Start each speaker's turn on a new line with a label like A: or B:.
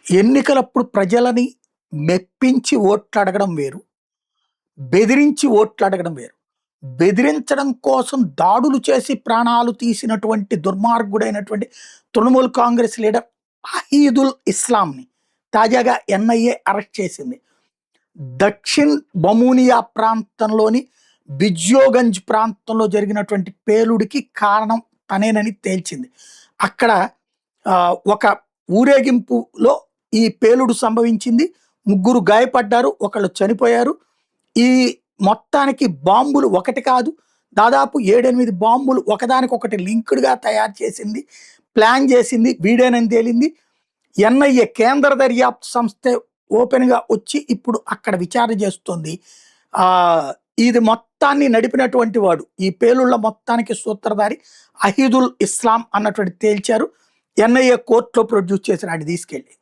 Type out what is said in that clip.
A: ఎన్నికలప్పుడు ప్రజలని మెప్పించి ఓట్లు అడగడం వేరు. బెదిరించి ఓట్లు అడగడం వేరు. బెదిరించడం కోసం దాడులు చేసి ప్రాణాలు తీసినటువంటి దుర్మార్గుడైనటువంటి తృణమూల్ కాంగ్రెస్ లీడర్ అహీదుల్ ఇస్లాంని తాజాగా ఎన్ఐఏ అరెస్ట్ చేసింది. దక్షిణ్ బమూనియా ప్రాంతంలోని బిజ్యోగంజ్ ప్రాంతంలో జరిగినటువంటి పేలుడికి కారణం తనేనని తేల్చింది. అక్కడ ఒక ఊరేగింపులో ఈ పేలుడు సంభవించింది. 3 గాయపడ్డారు, ఒకళ్ళు చనిపోయారు. ఈ మొత్తానికి బాంబులు ఒకటి కాదు, దాదాపు 7-8 బాంబులు ఒకదానికొకటి లింక్డ్గా తయారు చేసింది, ప్లాన్ చేసింది వీడేనని తేలింది. ఎన్ఐఏ కేంద్ర దర్యాప్తు సంస్థ ఓపెన్గా వచ్చి ఇప్పుడు అక్కడ విచారణ చేస్తోంది. ఇది మొత్తాన్ని నడిపినటువంటి వాడు, ఈ పేలుళ్ల మొత్తానికి సూత్రధారి అహీదుల్ ఇస్లాం అన్నటువంటి తేల్చారు. ఎన్ఐఏ కోర్టులో ప్రొడ్యూస్ చేసిన ఆయన తీసుకెళ్ళి